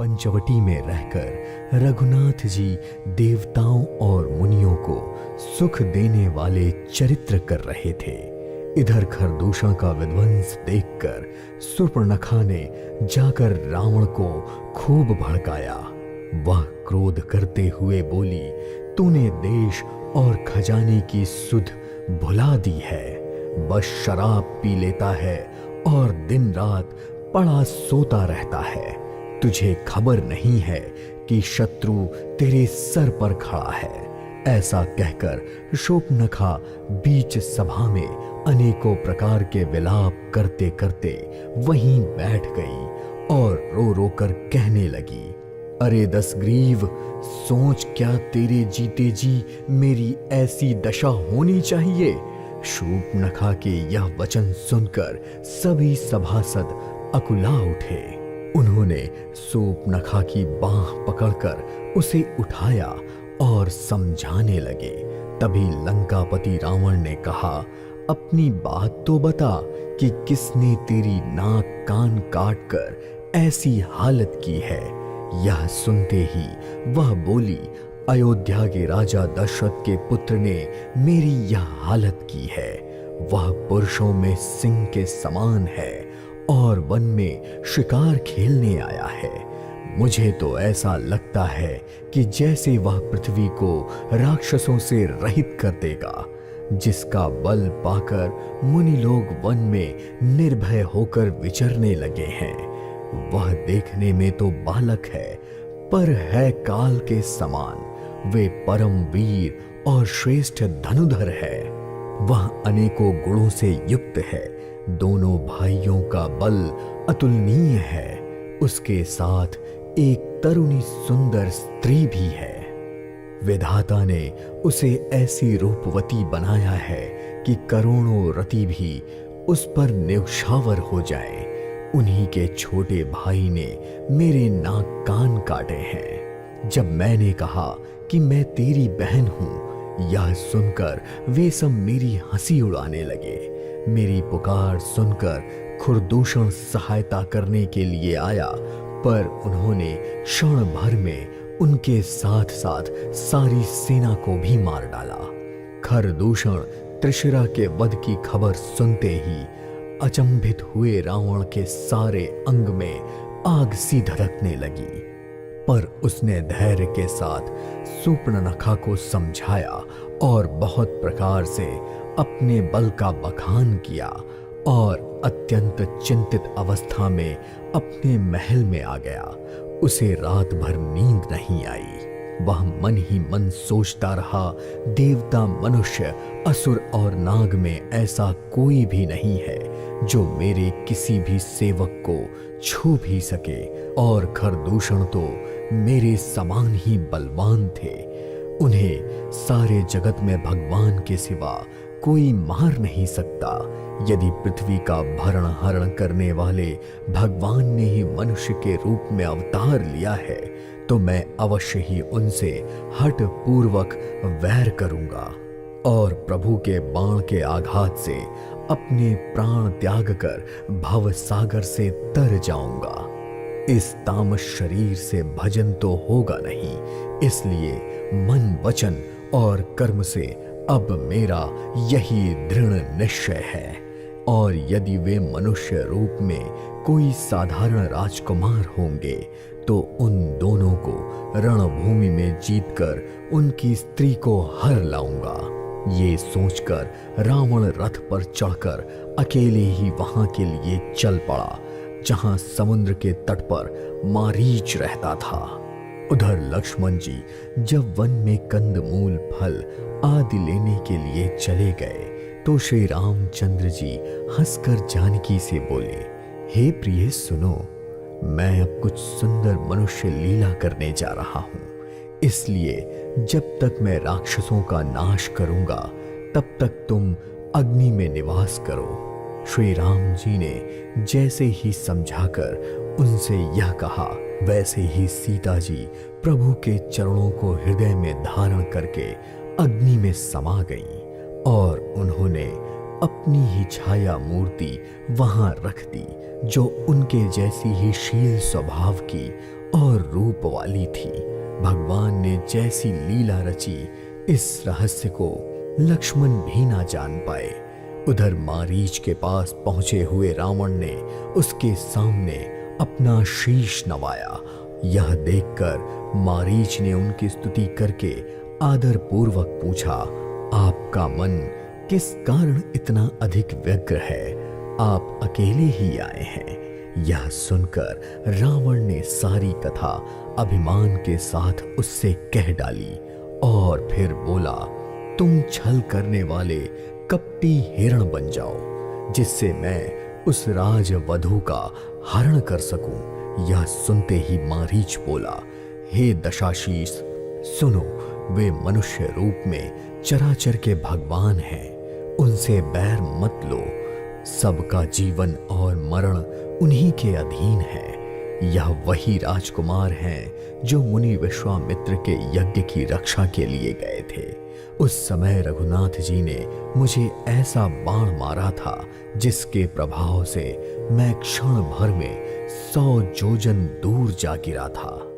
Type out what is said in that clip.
पंचवटी में रहकर रघुनाथ जी देवताओं और मुनियों को सुख देने वाले चरित्र कर रहे थे। इधर खरदूषण का विध्वंस देखकर शूर्पणखा ने जाकर रावण को खूब भड़काया। वह क्रोध करते हुए बोली, तूने देश और खजाने की सुध भुला दी है। बस शराब पी लेता है और दिन रात पड़ा सोता रहता है। तुझे खबर नहीं है कि शत्रु तेरे सर पर खड़ा है। ऐसा कहकर शूर्पणखा बीच सभा में अनेकों प्रकार के विलाप करते करते वहीं बैठ गई और रो रो कर कहने लगी, अरे दसग्रीव, सोच क्या तेरे जीते जी मेरी ऐसी दशा होनी चाहिए। शूर्पणखा के यह वचन सुनकर सभी सभासद अकुला उठे। उन्होंने शूर्पणखा की बांह पकड़कर उसे उठाया और समझाने लगे। तभी लंकापति रावण ने कहा, अपनी बात तो बता कि किसने तेरी नाक कान काट कर ऐसी हालत की है। यह सुनते ही वह बोली, अयोध्या के राजा दशरथ के पुत्र ने मेरी यह हालत की है। वह पुरुषों में सिंह के समान है और वन में शिकार खेलने आया है। मुझे तो ऐसा लगता है कि जैसे वह पृथ्वी को राक्षसों से रहित कर देगा, जिसका बल पाकर मुनि लोग वन में निर्भय होकर विचरने लगे हैं। वह देखने में तो बालक है, पर है काल के समान। वे परम वीर और श्रेष्ठ धनुधर है। वह अनेकों गुणों से युक्त है। दोनों भाइयों का बल अतुलनीय है। उसके साथ एक तरुणी सुंदर स्त्री भी है। विधाता ने उसे ऐसी रूपवती बनाया है कि करोड़ों रति भी उस पर न्यौछावर हो जाए। उन्हीं के छोटे भाई ने मेरे नाक कान काटे हैं। जब मैंने कहा कि मैं तेरी बहन हूं, यह सुनकर वे सब मेरी हंसी उड़ाने लगे। मेरी पुकार सुनकर खरदूषण सहायता करने के लिए आया, पर उन्होंने क्षण भर में उनके साथ साथ सारी सेना को भी मार डाला। खरदूषण त्रिशिरा के वध की खबर सुनते ही अचंभित हुए रावण के सारे अंग में आग सी धधकने लगी। पर उसने धैर्य के साथ शूर्पणखा को समझाया और बहुत प्रकार से अपने बल का बखान किया और अत्यंत चिंतित अवस्था में अपने महल में आ गया। उसे रात भर नींद नहीं आई। वह मन ही मन सोचता रहा, देवता, मनुष्य, असुर और नाग में ऐसा कोई भी नहीं है जो मेरे किसी भी सेवक को छू भी सके। और खरदूषण तो मेरे समान ही बलवान थे। उन्हें सारे जगत में भगवान के सिवा कोई मार नहीं सकता। यदि पृथ्वी का भरण हरण करने वाले भगवान ने ही मनुष्य के रूप में अवतार लिया है, तो मैं अवश्य ही उनसे हठ पूर्वक वैर करूंगा और प्रभु के बाण के आघात से अपने प्राण त्याग कर भव सागर से तर जाऊंगा। इस तामस शरीर से भजन तो होगा नहीं, इसलिए मन, वचन और कर्म से अब मेरा यही दृढ़ निश्चय है। और यदि वे मनुष्य रूप में कोई साधारण राजकुमार होंगे, तो उन दोनों को रणभूमि में जीतकर उनकी स्त्री को हर लाऊंगा। ये सोचकर रावण रथ पर चढ़कर अकेले ही वहां के लिए चल पड़ा, जहां समुद्र के तट पर मारीच रहता था। उधर लक्ष्मण जी जब वन में कंदमूल, फल आदि लेने के लिए चले गए, तो श्री रामचंद्र जी हंसकर जानकी से बोले, हे प्रिय सुनो, मैं अब कुछ सुंदर मनुष्य लीला करने जा रहा हूं। इसलिए जब तक मैं राक्षसों का नाश करूंगा, तब तक तुम अग्नि में निवास करो। श्री राम जी ने जैसे ही समझाकर उनसे यह कहा, वैसे ही सीता जी प्रभु के चरणों को हृदय में धारण करके अग्नि में समा गईं और उन्होंने अपनी ही छाया मूर्ति वहां रख दी, जो उनके जैसी ही शील स्वभाव की और रूप वाली थी। भगवान ने जैसी लीला रची, इस रहस्य को लक्ष्मण भी ना जान पाए। उधर मारीच के पास पहुंचे हुए रावण ने उसके सामने अपना शीश नवाया। यह देखकर मारीच ने उनकी स्तुति करके आदर पूर्वक पूछा, आपका मन किस कारण इतना अधिक व्यग्र है? आप अकेले ही आए हैं? यह सुनकर रावण ने सारी कथा अभिमान के साथ उससे कह डाली और फिर बोला, तुम छल करने वाले कपटी हिरण बन जाओ, जिससे मैं उस राजवधू का हरण कर सकूं। यह सुनते ही मारीच बोला, हे दशाशीष सुनो, वे मनुष्य रूप में चराचर के भगवान हैं, उनसे बैर मत लो। सबका जीवन और मरण उन्हीं के अधीन है। यह वही राजकुमार हैं जो मुनि विश्वामित्र के यज्ञ की रक्षा के लिए गए थे। उस समय रघुनाथ जी ने मुझे ऐसा बाण मारा था जिसके प्रभाव से मैं क्षण भर में 100 योजन दूर जा गिरा था।